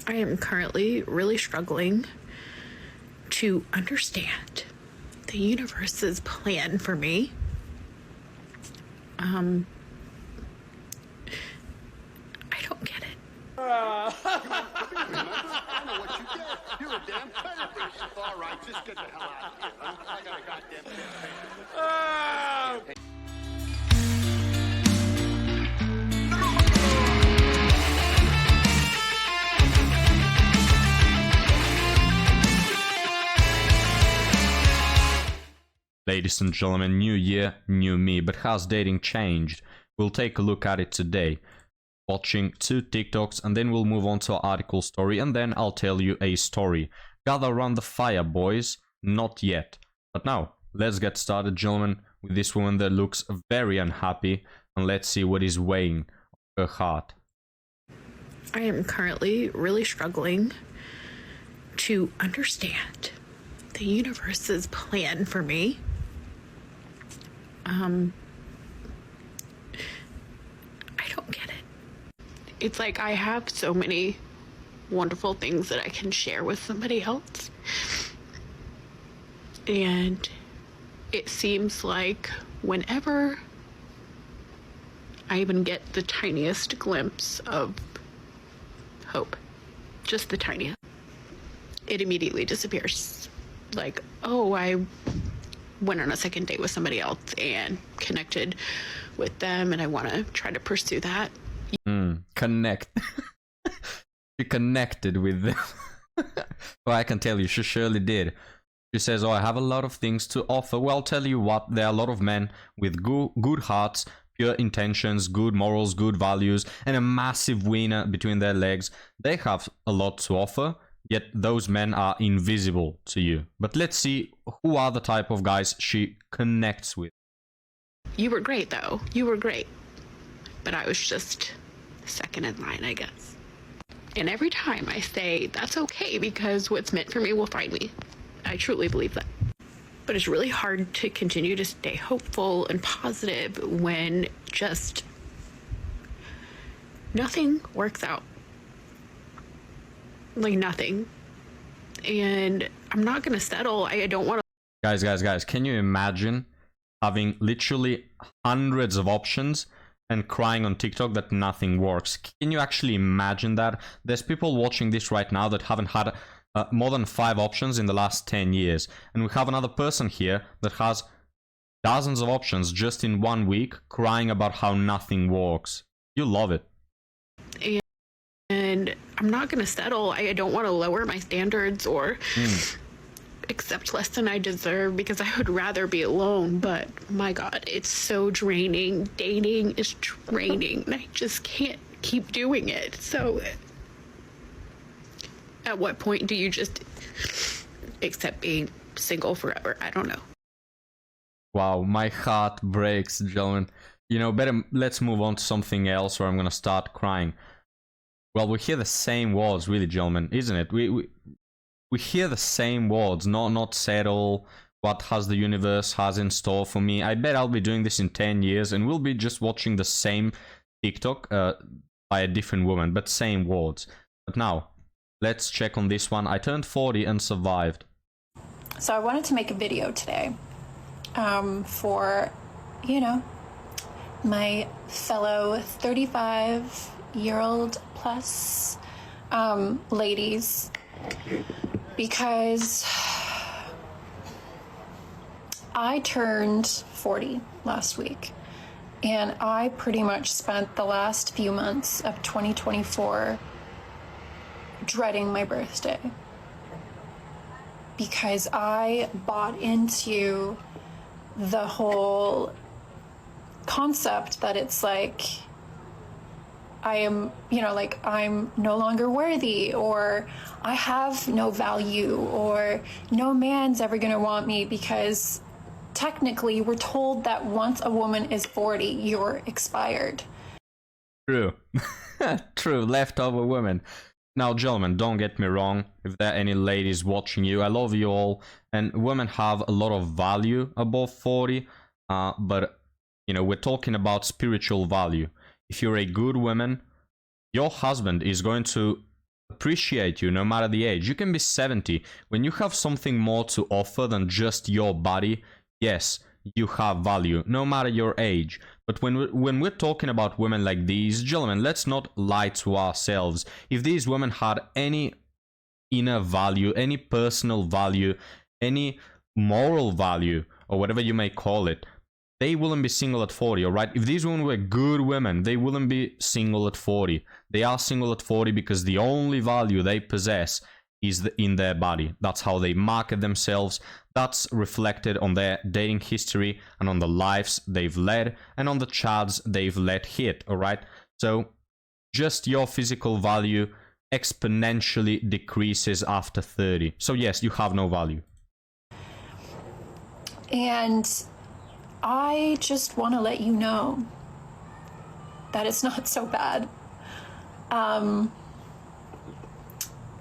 I am currently really struggling to understand the universe's plan for me. I don't get it. I know what you did. You're a damn terrorist. All right, just get the hell out of here. I got a goddamn campaign. Ladies and gentlemen, new year, new me, but has dating changed? We'll take a look at it today, watching 2 TikToks, and then we'll move on to our article story, and then I'll tell you a story. Gather around the fire, boys. Not yet. But now, let's get started, gentlemen, with this woman that looks very unhappy, and let's see what is weighing her heart. I am currently really struggling to understand the universe's plan for me. I don't get it. It's like I have so many wonderful things that I can share with somebody else. And it seems like whenever I even get the tiniest glimpse of hope, just the tiniest, it immediately disappears. Like, oh, I went on a second date with somebody else and connected with them, and I want to try to pursue that. Connect. She connected with them. Well, I can tell you, she surely did. She says, oh, I have a lot of things to offer. Well, I'll tell you what, there are a lot of men with good hearts, pure intentions, good morals, good values, and a massive wiener between their legs. They have a lot to offer, yet those men are invisible to you. But let's see who are the type of guys she connects with. You were great, though. You were great. But I was just second in line, I guess. And every time I say, that's okay, because what's meant for me will find me. I truly believe that. But it's really hard to continue to stay hopeful and positive when just nothing works out. Like nothing. And I'm not gonna settle. I don't want to. Guys, can you imagine having literally hundreds of options and crying on TikTok that nothing works? Can you actually imagine that? There's people watching this right now that haven't had more than 5 options in the last 10 years. And we have another person here that has dozens of options just in 1 week, crying about how nothing works. You love it. And I'm not going to settle. I don't want to lower my standards or accept less than I deserve, because I would rather be alone. But my God, it's so draining. Dating is draining. And I just can't keep doing it. So at what point do you just accept being single forever? I don't know. Wow, my heart breaks, gentlemen. You know, better let's move on to something else, or I'm gonna start crying. Well, we hear the same words, really, gentlemen, isn't it? We hear the same words. Not settle. What has the universe has in store for me? I bet I'll be doing this in 10 years, and we'll be just watching the same TikTok by a different woman, but same words. But now, let's check on this one. I turned 40 and survived. So I wanted to make a video today for, you know, my fellow 35-year-old plus ladies, because I turned 40 last week, and I pretty much spent the last few months of 2024 dreading my birthday, because I bought into the whole concept that it's like I am, you know, like I'm no longer worthy, or I have no value, or no man's ever gonna want me, because technically we're told that once a woman is 40, you're expired. True. True, leftover women. Now, gentlemen, don't get me wrong. If there are any ladies watching you, I love you all. And women have a lot of value above 40. But, you know, we're talking about spiritual value. If you're a good woman, your husband is going to appreciate you no matter the age. You can be 70. When you have something more to offer than just your body, yes, you have value, no matter your age. But when we're talking about women like these, gentlemen, let's not lie to ourselves. If these women had any inner value, any personal value, any moral value, or whatever you may call it, they wouldn't be single at 40, alright? If these women were good women, they wouldn't be single at 40. They are single at 40 because the only value they possess is in their body. That's how they market themselves. That's reflected on their dating history and on the lives they've led and on the chads they've let hit, alright? So just your physical value exponentially decreases after 30. So yes, you have no value. And I just want to let you know that it's not so bad.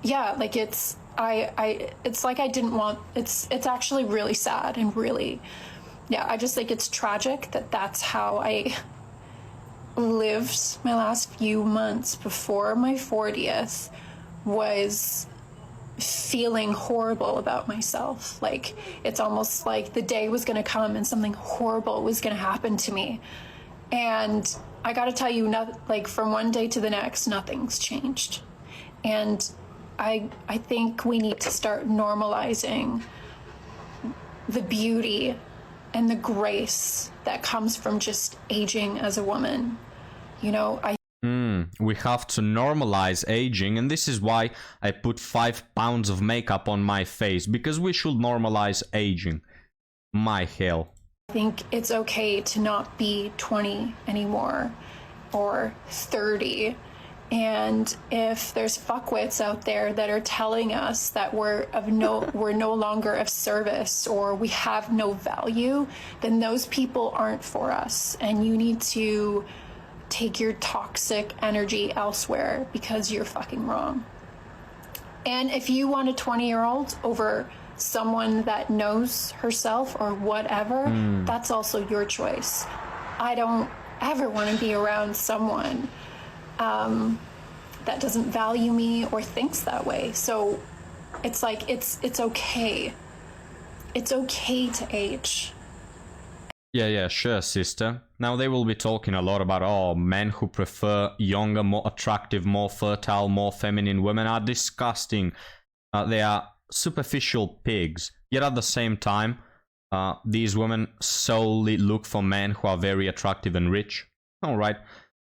Yeah, like it's like I didn't want, it's actually really sad and really, yeah, I just think it's tragic that that's how I lived my last few months before my 40th, was feeling horrible about myself. Like, it's almost like the day was going to come and something horrible was going to happen to me. And I got to tell you, like, from one day to the next, nothing's changed. And I think we need to start normalizing the beauty and the grace that comes from just aging as a woman. You know, We have to normalize aging, and this is why I put 5 pounds of makeup on my face, because we should normalize aging. My hell. I think it's okay to not be 20 anymore or 30. And if there's fuckwits out there that are telling us that we're no longer of service or we have no value, then those people aren't for us. And you need to take your toxic energy elsewhere because you're fucking wrong. And if you want a 20-year-old over someone that knows herself or whatever, that's also your choice. I don't ever want to be around someone that doesn't value me or thinks that way. So it's like, it's okay. It's okay to age. Yeah, sure, sister. Now they will be talking a lot about, men who prefer younger, more attractive, more fertile, more feminine women are disgusting. They are superficial pigs. Yet at the same time, these women solely look for men who are very attractive and rich. Alright,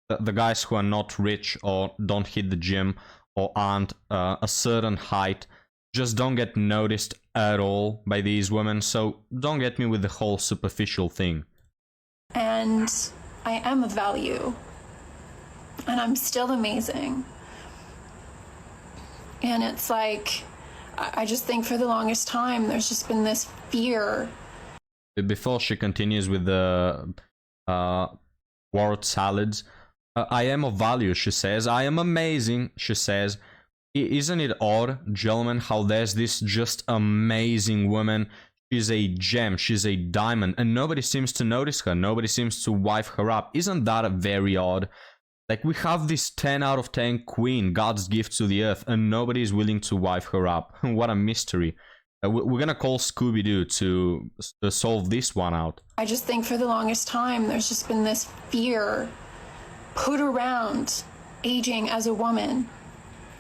the guys who are not rich or don't hit the gym or aren't a certain height just don't get noticed at all by these women, so don't get me with the whole superficial thing. And I am of value. And I'm still amazing. And it's like, I just think for the longest time, there's just been this fear. Before she continues with the word salads, I am of value, she says. I am amazing, she says. Isn't it odd, gentlemen, how there's this just amazing woman? She's a gem, she's a diamond, and nobody seems to notice her. Nobody seems to wife her up. Isn't that very odd? Like, we have this 10 out of 10 queen, God's gift to the earth, and nobody is willing to wife her up. What a mystery. We're gonna call Scooby-Doo to solve this one out. I just think for the longest time, there's just been this fear put around aging as a woman.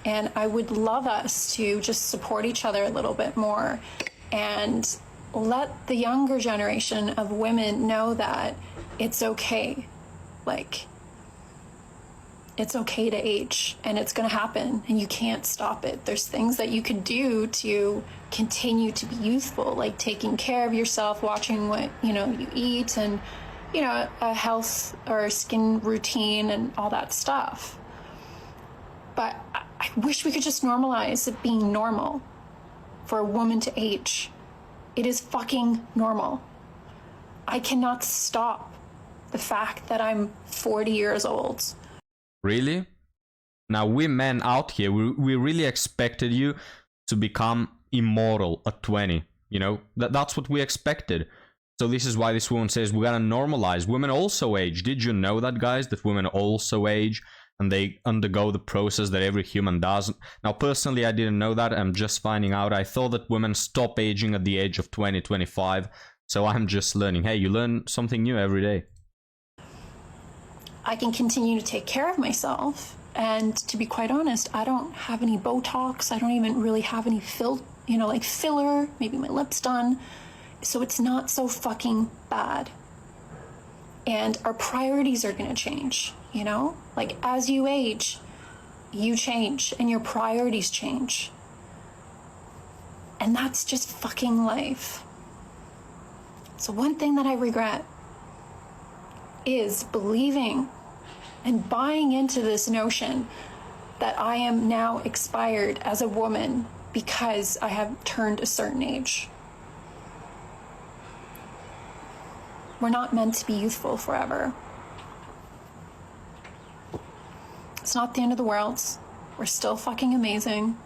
And I would love us to just support each other a little bit more and let the younger generation of women know that it's okay. Like, it's okay to age, and it's going to happen, and you can't stop it. There's things that you can do to continue to be youthful, like taking care of yourself, watching what, you eat, and, a health or skin routine and all that stuff. But I wish we could just normalize it being normal for a woman to age. It is fucking normal. I cannot stop the fact that I'm 40 years old. Really? Now, we men out here, we really expected you to become immortal at 20. That's what we expected. So this is why this woman says we gotta normalize. Women also age. Did you know that, guys? That women also age? and they undergo the process that every human does. Now, personally, I didn't know that. I'm just finding out. I thought that women stop aging at the age of 20, 25. So I'm just learning. Hey, you learn something new every day. I can continue to take care of myself. And to be quite honest, I don't have any Botox. I don't even really have any filler. Maybe my lips done. So it's not so fucking bad. And our priorities are going to change, you know? Like, as you age, you change and your priorities change. And that's just fucking life. So one thing that I regret is believing and buying into this notion that I am now expired as a woman because I have turned a certain age. We're not meant to be youthful forever. It's not the end of the world. We're still fucking amazing.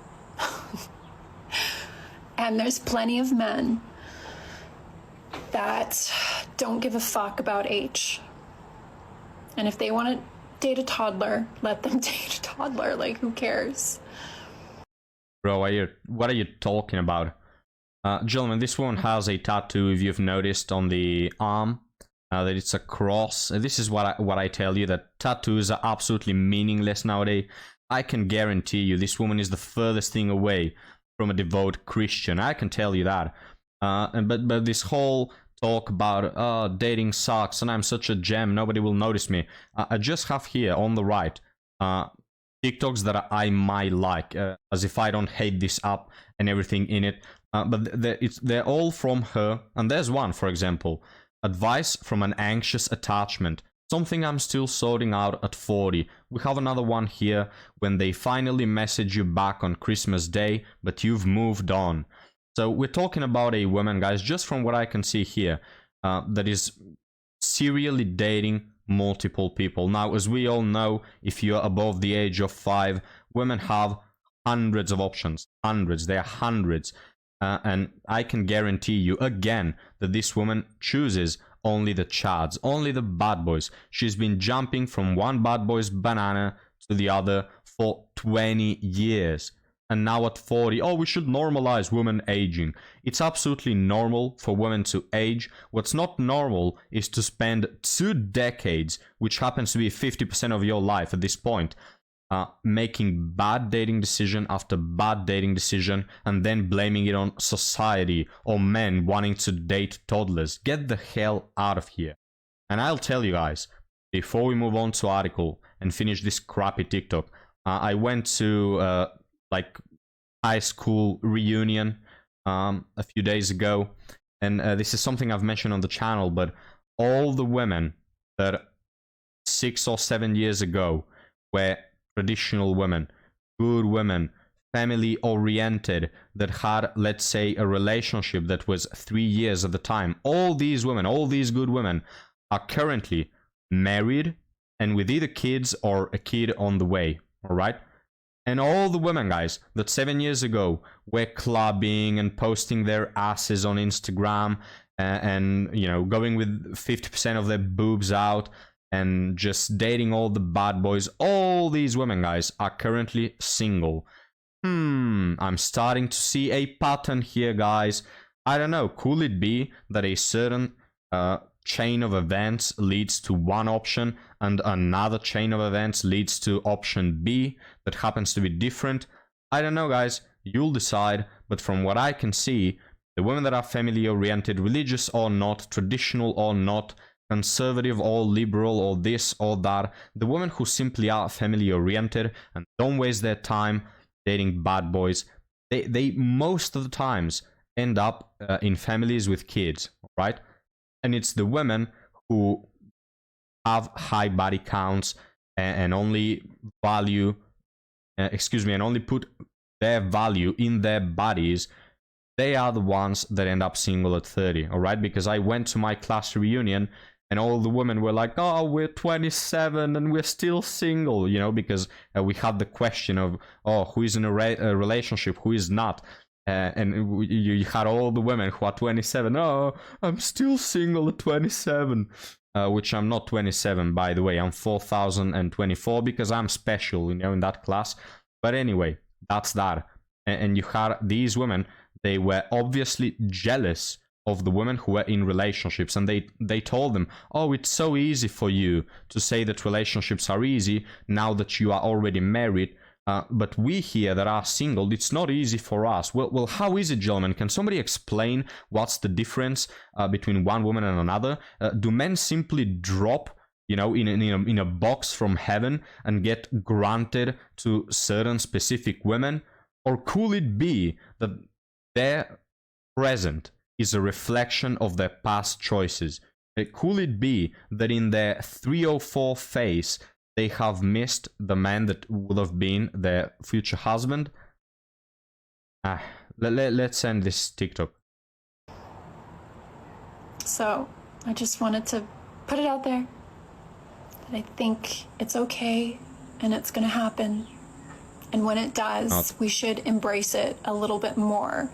And there's plenty of men that don't give a fuck about age. And if they want to date a toddler, let them date a toddler. Like, who cares? Bro, what are you talking about? Gentlemen, this woman has a tattoo, if you've noticed, on the arm, that it's a cross. This is what I tell you, that tattoos are absolutely meaningless nowadays. I can guarantee you this woman is the furthest thing away from a devout Christian. I can tell you that. But this whole talk about dating sucks and I'm such a gem, nobody will notice me. I just have here on the right TikToks that I might like, as if I don't hate this app and everything in it. But they're all from her. And there's one, for example, advice from an anxious attachment. Something I'm still sorting out at 40. We have another one here, when they finally message you back on Christmas Day, but you've moved on. So we're talking about a woman, guys, just from what I can see here, that is serially dating multiple people. Now, as we all know, if you're above the age of 5, women have hundreds of options. Hundreds. There are hundreds. And I can guarantee you, again, that this woman chooses only the chads, only the bad boys. She's been jumping from one bad boy's banana to the other for 20 years. And now at 40, oh, we should normalize women aging. It's absolutely normal for women to age. What's not normal is to spend 2 decades, which happens to be 50% of your life at this point, making bad dating decision after bad dating decision, and then blaming it on society or men wanting to date toddlers. Get the hell out of here. And I'll tell you guys, before we move on to article and finish this crappy TikTok, I went to like high school reunion a few days ago, and this is something I've mentioned on the channel, but all the women that 6 or 7 years ago were traditional women, good women, family oriented, that had, let's say, a relationship that was 3 years at the time, all these women, all these good women are currently married and with either kids or a kid on the way. All right. And all the women, guys, that 7 years ago were clubbing and posting their asses on Instagram and you know, going with 50% of their boobs out and just dating all the bad boys, all these women, guys, are currently single. I'm starting to see a pattern here, guys. I don't know, could it be that a certain chain of events leads to one option and another chain of events leads to option B that happens to be different? I don't know, guys, you'll decide, but from what I can see, the women that are family oriented, religious or not, traditional or not, conservative or liberal or this or that, the women who simply are family oriented and don't waste their time dating bad boys, they most of the times end up in families with kids, right? And it's the women who have high body counts and only value, and only put their value in their bodies. They are the ones that end up single at 30, all right? Because I went to my class reunion and all the women were like, oh, we're 27 and we're still single, you know, because we had the question of, oh, who is in a relationship, who is not. And you had all the women who are 27. Oh, I'm still single at 27. which I'm not 27, by the way. I'm 4024 because I'm special, you know, in that class. But anyway, that's that. And you had these women, they were obviously jealous of the women who were in relationships, and they told them, oh, it's so easy for you to say that relationships are easy now that you are already married, but we here that are single, it's not easy for us. Well, how is it, gentlemen? Can somebody explain what's the difference between one woman and another? Do men simply drop, you know, in a box from heaven and get granted to certain specific women? Or could it be that their present is a reflection of their past choices? Could it be that in their 304 phase, they have missed the man that would have been their future husband? Let's end this TikTok. So I just wanted to put it out there that I think it's okay and it's going to happen. And when it does, we should embrace it a little bit more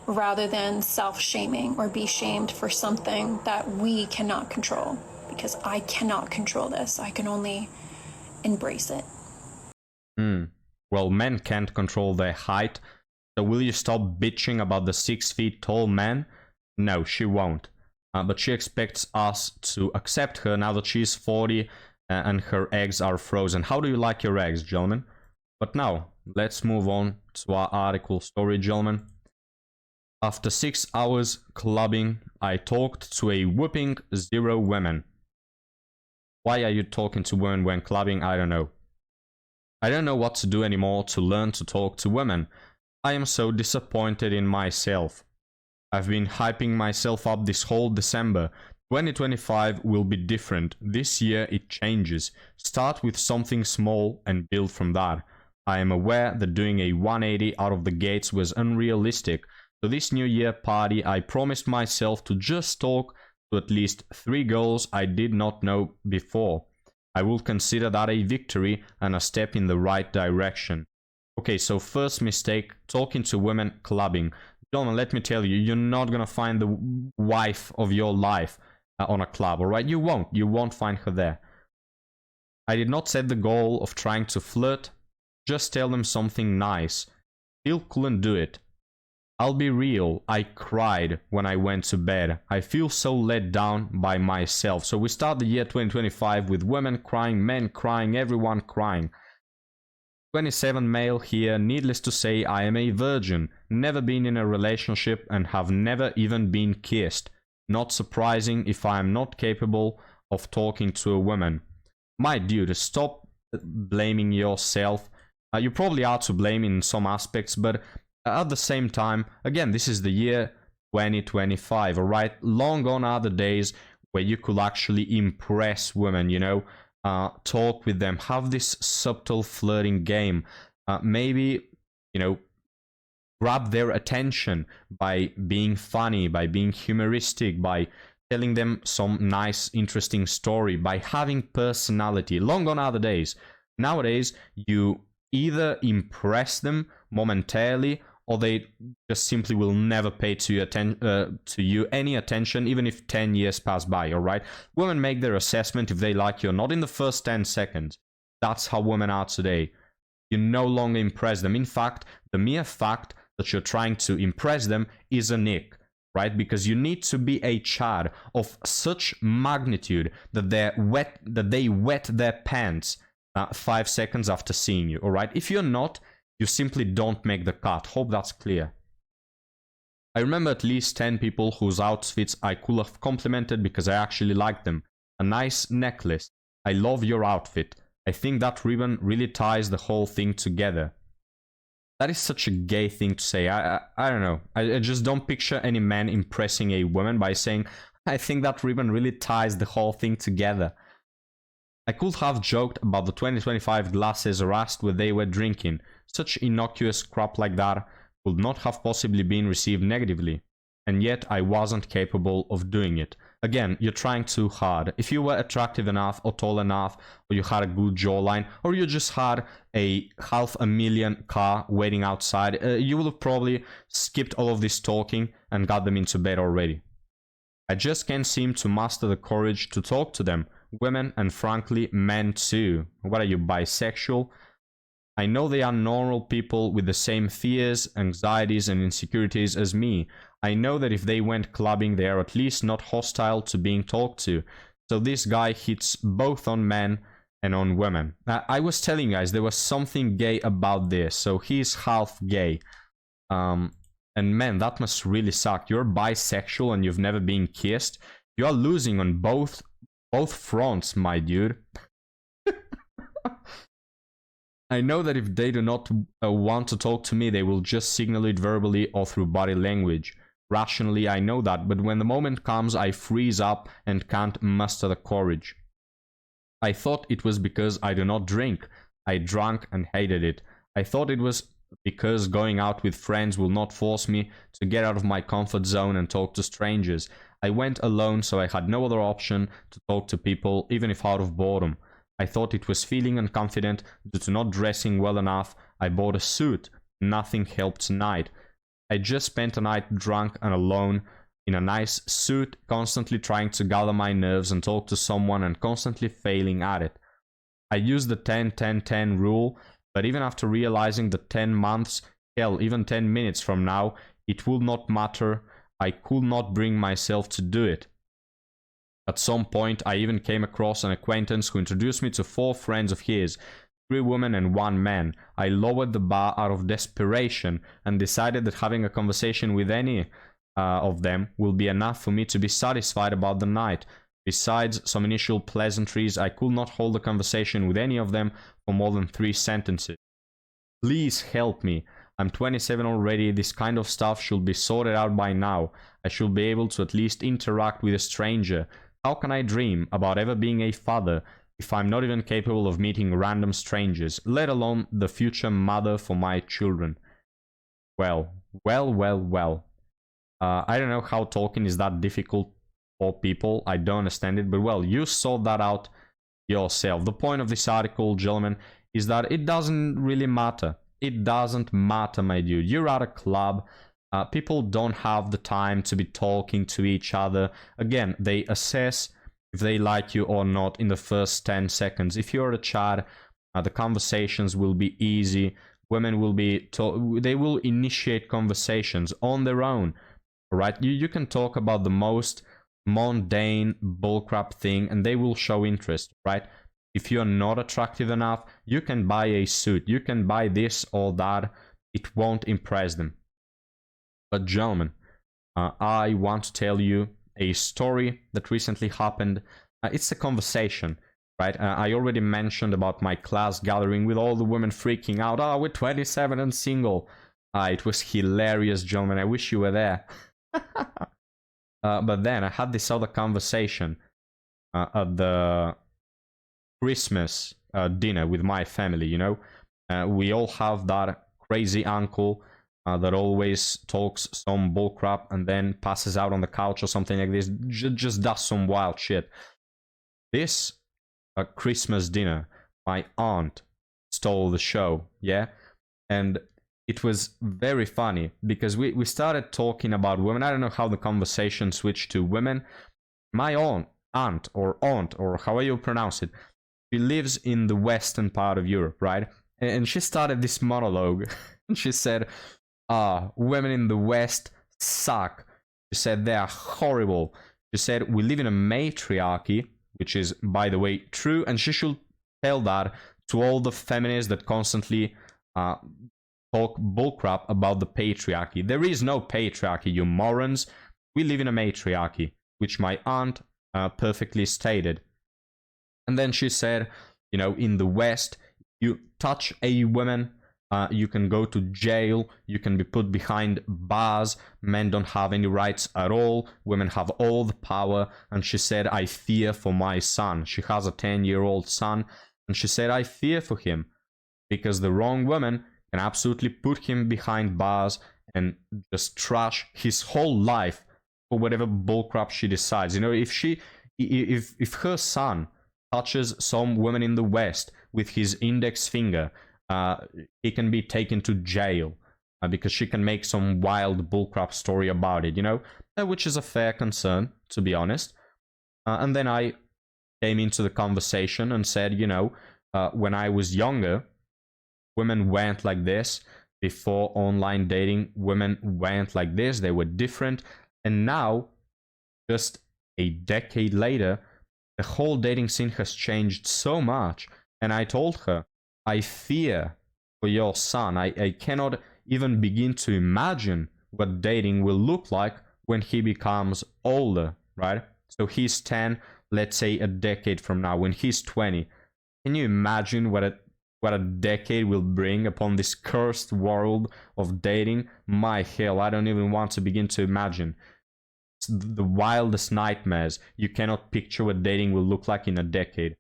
rather than self-shaming or be shamed for something that we cannot control. Because I cannot control this. I can only embrace it. Well, men can't control their height. So will you stop bitching about the 6 feet tall man? No, she won't. But she expects us to accept her now that she's 40 and her eggs are frozen. How do you like your eggs, gentlemen? But now, let's move on to our article story, gentlemen. After 6 hours clubbing, I talked to a whopping 0 women. Why are you talking to women when clubbing? I don't know. I don't know what to do anymore to learn to talk to women. I am so disappointed in myself. I've been hyping myself up this whole December. 2025 will be different. This year it changes. Start with something small and build from that. I am aware that doing a 180 out of the gates was unrealistic. So this New Year party, I promised myself to just talk to at least 3 girls I did not know before. I will consider that a victory and a step in the right direction. Okay, so first mistake, talking to women clubbing. Gentlemen, let me tell you, you're not gonna find the wife of your life on a club, alright? You won't find her there. I did not set the goal of trying to flirt. Just tell them something nice. Still couldn't do it. I'll be real, I cried when I went to bed. I feel so let down by myself. So we start the year 2025 with women crying, men crying, everyone crying. 27 male here, needless to say, I am a virgin, never been in a relationship and have never even been kissed. Not surprising if I am not capable of talking to a woman. My dude, stop blaming yourself. You probably are to blame in some aspects, but at the same time, again, this is the year 2025, alright? Long gone are the days where you could actually impress women, you know? Talk with them, have this subtle flirting game. Maybe, you know, grab their attention by being funny, by being humoristic, by telling them some nice, interesting story, by having personality. Long gone are the days. Nowadays, you either impress them momentarily or they just simply will never pay to you any attention, even if 10 years pass by, alright? Women make their assessment if they like you or not in the first 10 seconds. That's how women are today. You no longer impress them. In fact, the mere fact that you're trying to impress them is an ick, right? Because you need to be a child of such magnitude that they wet their pants 5 seconds after seeing you, alright? If you're not, you simply don't make the cut. Hope that's clear. I remember at least 10 people whose outfits I could have complimented because I actually liked them. A nice necklace. I love your outfit. I think that ribbon really ties the whole thing together. That is such a gay thing to say. I don't know. I just don't picture any man impressing a woman by saying, I think that ribbon really ties the whole thing together. I could have joked about the 2025 glasses or asked what they were drinking. Such innocuous crap like that could not have possibly been received negatively. And yet I wasn't capable of doing it. Again, you're trying too hard. If you were attractive enough or tall enough, or you had a good jawline, or you just had a $500,000 car waiting outside, you would have probably skipped all of this talking and got them into bed already. I just can't seem to muster the courage to talk to them. Women, and frankly, men too. What are you, bisexual? I know they are normal people with the same fears, anxieties, and insecurities as me. I know that if they went clubbing, they are at least not hostile to being talked to. So this guy hits both on men and on women. I was telling you guys, there was something gay about this. So he's half gay. And man, that must really suck. You're bisexual and you've never been kissed. You are losing on both fronts, my dude. I know that if they do not want to talk to me, they will just signal it verbally or through body language. Rationally, I know that, but when the moment comes, I freeze up and can't muster the courage. I thought it was because I do not drink. I drank and hated it. I thought it was because going out with friends will not force me to get out of my comfort zone and talk to strangers. I went alone, so I had no other option to talk to people, even if out of boredom. I thought it was feeling unconfident due to not dressing well enough. I bought a suit. Nothing helped tonight. I just spent a night drunk and alone in a nice suit, constantly trying to gather my nerves and talk to someone and constantly failing at it. I used the 10-10-10 rule, but even after realizing that 10 months, hell, even 10 minutes from now, it will not matter, I could not bring myself to do it. At some point, I even came across an acquaintance who introduced me to 4 friends of his, 3 women and 1 man. I lowered the bar out of desperation and decided that having a conversation with any of them will be enough for me to be satisfied about the night. Besides some initial pleasantries, I could not hold a conversation with any of them for more than 3 sentences. Please help me. I'm 27 already. This kind of stuff should be sorted out by now. I should be able to at least interact with a stranger. How can I dream about ever being a father if I'm not even capable of meeting random strangers, let alone the future mother for my children? Well. I don't know how talking is that difficult for people. I don't understand it, but well, you sort that out yourself. The point of this article, gentlemen, is that it doesn't really matter. It doesn't matter, my dude. You're at a club. People don't have the time to be talking to each other. Again, they assess if they like you or not in the first 10 seconds. If you're a chat, the conversations will be easy. Women will be they will initiate conversations on their own, right? You can talk about the most mundane bullcrap thing and they will show interest, right? If you're not attractive enough, you can buy a suit, you can buy this or that, it won't impress them. But gentlemen, I want to tell you a story that recently happened. It's a conversation, right? I already mentioned about my class gathering with all the women freaking out. Oh, we're 27 and single. It was hilarious, gentlemen. I wish you were there. But then I had this other conversation at the Christmas dinner with my family, you know. We all have that crazy uncle that always talks some bullcrap and then passes out on the couch or something like this, just does some wild shit. This Christmas dinner, my aunt stole the show, yeah? And it was very funny because we started talking about women. I don't know how the conversation switched to women. My aunt or however you pronounce it, she lives in the western part of Europe, right? And she started this monologue and she said, women in the West suck. She said they are horrible. She said we live in a matriarchy, which is, by the way, true, and she should tell that to all the feminists that constantly talk bullcrap about the patriarchy. There is no patriarchy, you morons. We live in a matriarchy, which my aunt perfectly stated. And then she said, you know, in the West, you touch a woman, you can go to jail, you can be put behind bars, men don't have any rights at all, women have all the power. And she said, I fear for my son. She has a 10-year-old son, and she said, I fear for him because the wrong woman can absolutely put him behind bars and just trash his whole life for whatever bullcrap she decides. You know, if her son touches some woman in the West with his index finger, he can be taken to jail because she can make some wild bullcrap story about it, you know, which is a fair concern. to be honest. And then I came into the conversation and said, you know, when I was younger, women went like this. Before online dating, women went like this. They were different. And now, just a decade later, the whole dating scene has changed so much. And I told her, I fear for your son. I cannot even begin to imagine what dating will look like when he becomes older, right? So he's 10, let's say a decade from now, when he's 20. Can you imagine what a decade will bring upon this cursed world of dating? My hell, I don't even want to begin to imagine. It's the wildest nightmares. You cannot picture what dating will look like in a decade.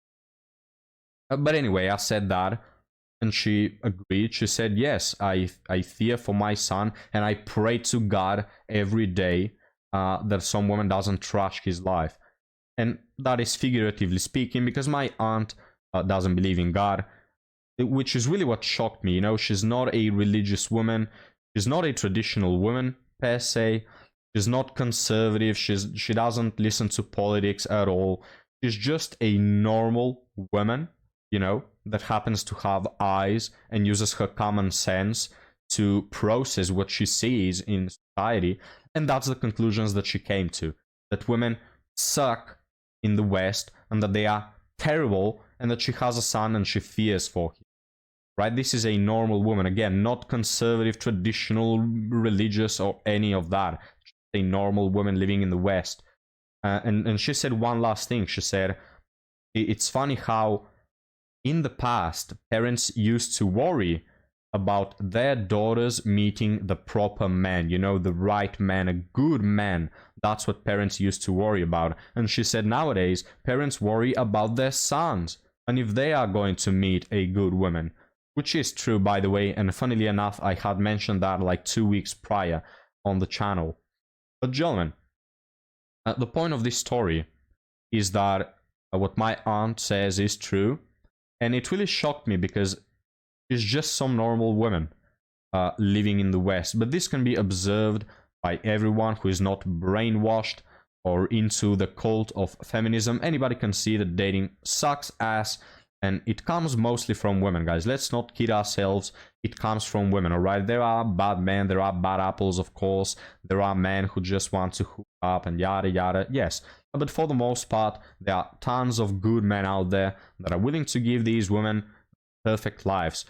But anyway, I said that, and she agreed. She said, yes, I fear for my son, and I pray to God every day that some woman doesn't trash his life. And that is figuratively speaking, because my aunt doesn't believe in God, which is really what shocked me. You know, she's not a religious woman. She's not a traditional woman per se. She's not conservative. She doesn't listen to politics at all. She's just a normal woman, you know, that happens to have eyes and uses her common sense to process what she sees in society. And that's the conclusions that she came to. That women suck in the West and that they are terrible, and that she has a son and she fears for him. Right? This is a normal woman. Again, not conservative, traditional, religious, or any of that. Just a normal woman living in the West. And she said one last thing. She said, it's funny how in the past, parents used to worry about their daughters meeting the proper man, you know, the right man, a good man. That's what parents used to worry about. And she said nowadays, parents worry about their sons and if they are going to meet a good woman. Which is true, by the way, and funnily enough, I had mentioned that like 2 weeks prior on the channel. But gentlemen, the point of this story is that what my aunt says is true, and it really shocked me because she's just some normal woman living in the West. But this can be observed by everyone who is not brainwashed or into the cult of feminism. Anybody can see that dating sucks ass. And it comes mostly from women, guys. Let's not kid ourselves. It comes from women, all right? There are bad men. There are bad apples, of course. There are men who just want to hook up and yada, yada. Yes. But for the most part, there are tons of good men out there that are willing to give these women perfect lives.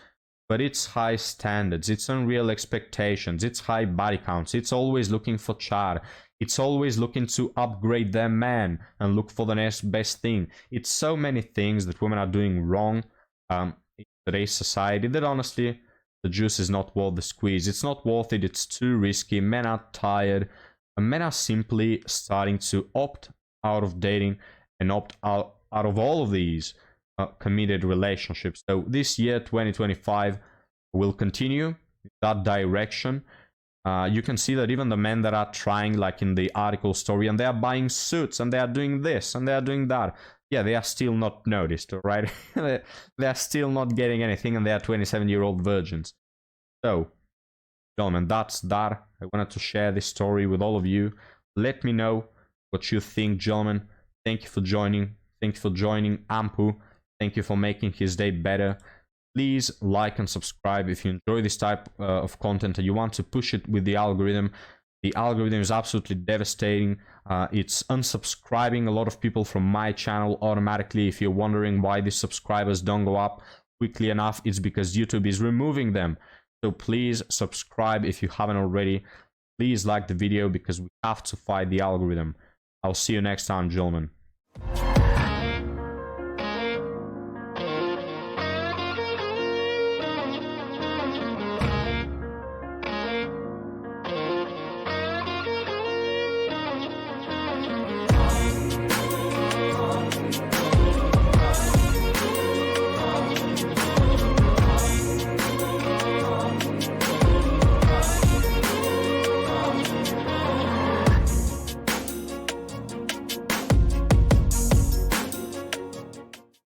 But it's high standards. It's unreal expectations. It's high body counts. It's always looking for Chad. It's always looking to upgrade their man and look for the next best thing. It's so many things that women are doing wrong in today's society that honestly, the juice is not worth the squeeze. It's not worth it. It's too risky. Men are tired. And men are simply starting to opt out of dating and opt out of all of these committed relationships. So this year, 2025, will continue that direction. You can see that even the men that are trying, like in the article story, and they are buying suits, and they are doing this, and they are doing that, yeah, they are still not noticed, right? They are still not getting anything, and they are 27-year-old virgins. So, gentlemen, that's that. I wanted to share this story with all of you. Let me know what you think, gentlemen. Thank you for joining. Thank you for joining Ampu. Thank you for making his day better. Please like and subscribe if you enjoy this type of content and you want to push it with the algorithm. The algorithm is absolutely devastating. It's unsubscribing a lot of people from my channel automatically. If you're wondering why the subscribers don't go up quickly enough, it's because YouTube is removing them. So please subscribe if you haven't already. Please like the video because we have to fight the algorithm. I'll see you next time, gentlemen.